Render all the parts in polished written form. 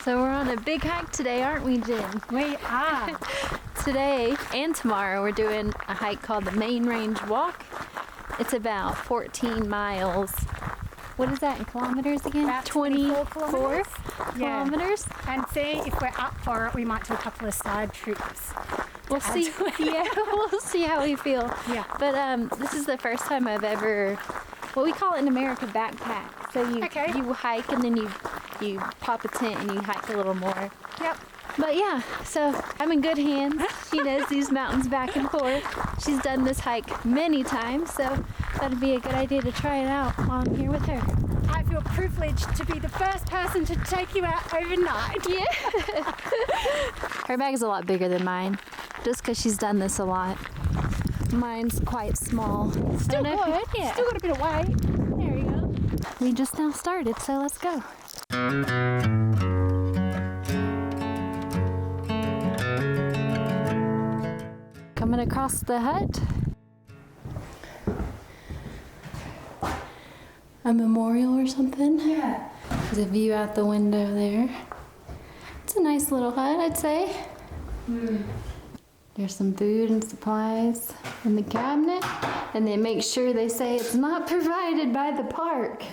So we're on a big hike today, aren't we, Jen? We are. Today and tomorrow we're doing a hike called the Main Range Walk. It's about 14 miles. What is that in kilometers again? About 24 kilometers. Kilometers. And see, if we're up for it, we might do a couple of side trips. We'll see. Yeah, we'll see how we feel. Yeah. But this is the first time I've ever, what we call it in America, backpack. So you hike and then you pop a tent and you hike a little more. Yep. But yeah, so I'm in good hands. She knows these mountains back and forth. She's done this hike many times, so that'd be a good idea to try it out while I'm here with her. I feel privileged to be the first person to take you out overnight. Yeah. Her bag's a lot bigger than mine, just because she's done this a lot. Mine's quite small. Still good. Yeah. Still got a bit of weight. There you go. We just now started, so let's go. Coming across the hut. A memorial or something? Yeah. There's a view out the window there. It's a nice little hut, I'd say. There's some food and supplies in the cabinet. And they make sure they say it's not provided by the park.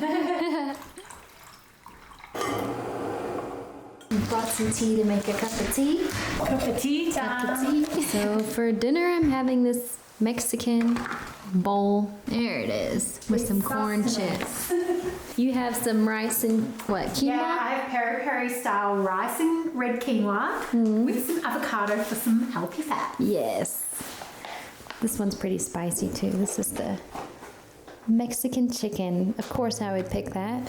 Brought some tea to make a cup of tea. Cup of tea Cup time. of tea. So for dinner, I'm having this Mexican bowl. There it is, with some corn chips. You have some rice and what, quinoa? Yeah, I have peri-peri style rice and red quinoa with some avocado for some healthy fat. Yes. This one's pretty spicy too. This is the Mexican chicken. Of course I would pick that.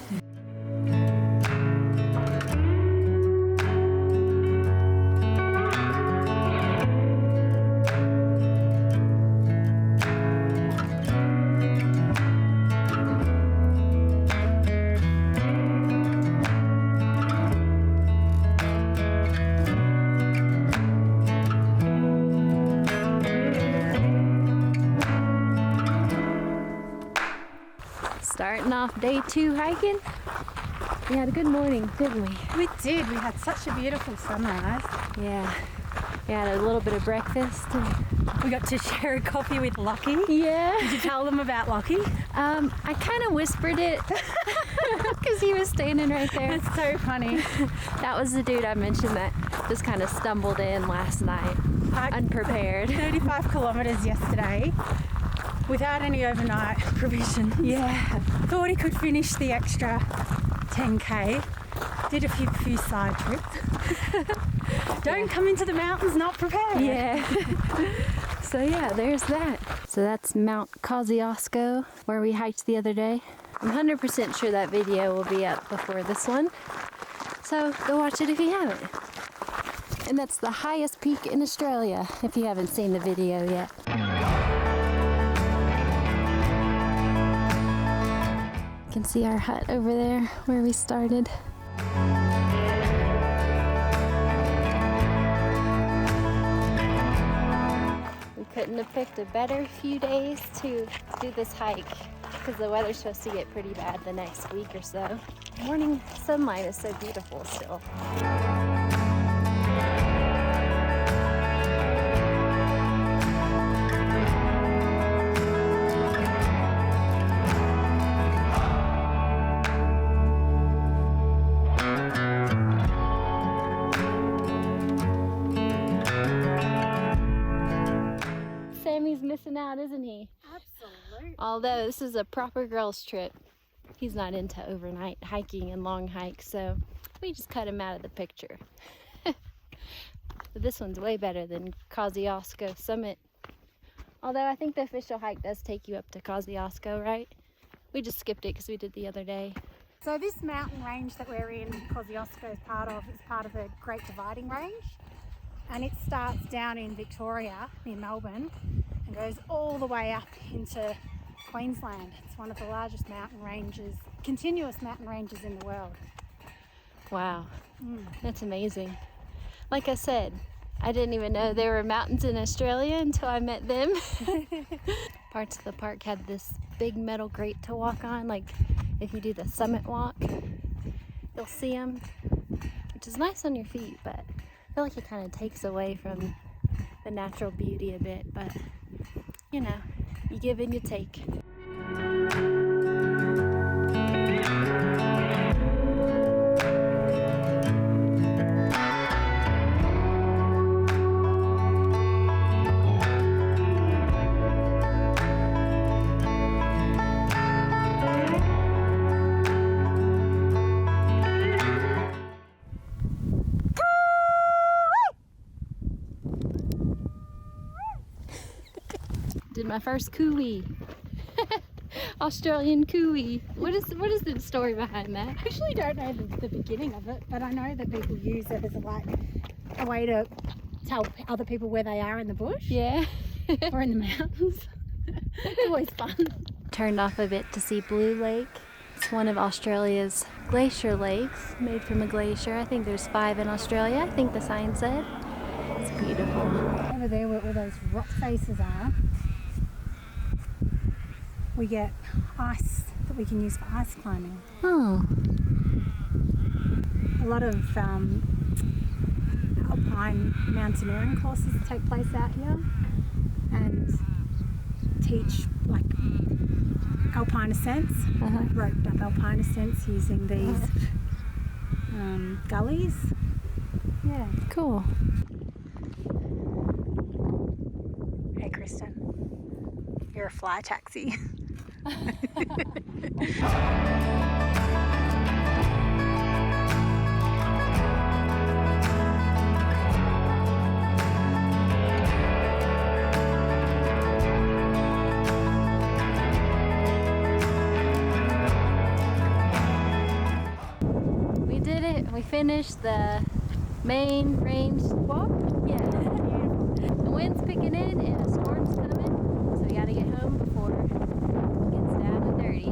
Starting off day 2 hiking. We had a good morning, didn't we? We did. We had such a beautiful sunrise. Yeah. We had a little bit of breakfast. We got to share a coffee with Lockie. Yeah. Did you tell them about Lockie? I kind of whispered it because he was standing right there. That's so funny. That was the dude I mentioned that just kind of stumbled in last night, unprepared. 35 kilometers yesterday without any overnight provision. Yeah. Thought he could finish the extra 10K. Did a few side trips. Don't come into the mountains not prepared. Yeah. So yeah, there's that. So that's Mount Kosciuszko, where we hiked the other day. I'm 100% sure that video will be up before this one. So go watch it if you haven't. And that's the highest peak in Australia, if you haven't seen the video yet. You can see our hut over there where we started. We couldn't have picked a better few days to do this hike because the weather's supposed to get pretty bad the next week or so. Morning sunlight is so beautiful still. Sammy's missing out, isn't he? Absolutely. Although this is a proper girls trip. He's not into overnight hiking and long hikes, so we just cut him out of the picture. But this one's way better than Kosciuszko Summit. Although I think the official hike does take you up to Kosciuszko, right? We just skipped it because we did the other day. So this mountain range that we're in, Kosciuszko is part of the Great Dividing Range. And it starts down in Victoria, near Melbourne, and goes all the way up into Queensland. It's one of the largest mountain ranges, continuous mountain ranges in the world. Wow, that's amazing. Like I said, I didn't even know there were mountains in Australia until I met them. Parts of the park had this big metal grate to walk on, like if you do the summit walk, you'll see them. which is nice on your feet, but I feel like it kind of takes away from the natural beauty a bit, but you know, you give and you take. Did my first cooey. Australian cooey. What is the story behind that? I actually don't know the beginning of it, but I know that people use it as a way to tell other people where they are in the bush. Yeah. Or in the mountains. It's always fun. Turned off a bit to see Blue Lake. It's one of Australia's glacier lakes, made from a glacier. I think there's 5 in Australia, I think the sign said. It's beautiful. Over there where all those rock faces are, we get ice that we can use for ice climbing. Oh. A lot of alpine mountaineering courses take place out here and teach like alpine ascents, like roped up alpine ascents using these gullies. Yeah. Cool. Hey Kristen, you're a fly taxi. We did it. We finished the main range walk. Yeah. The wind's picking in and a storm's coming, so we gotta get home before it gets down and dirty.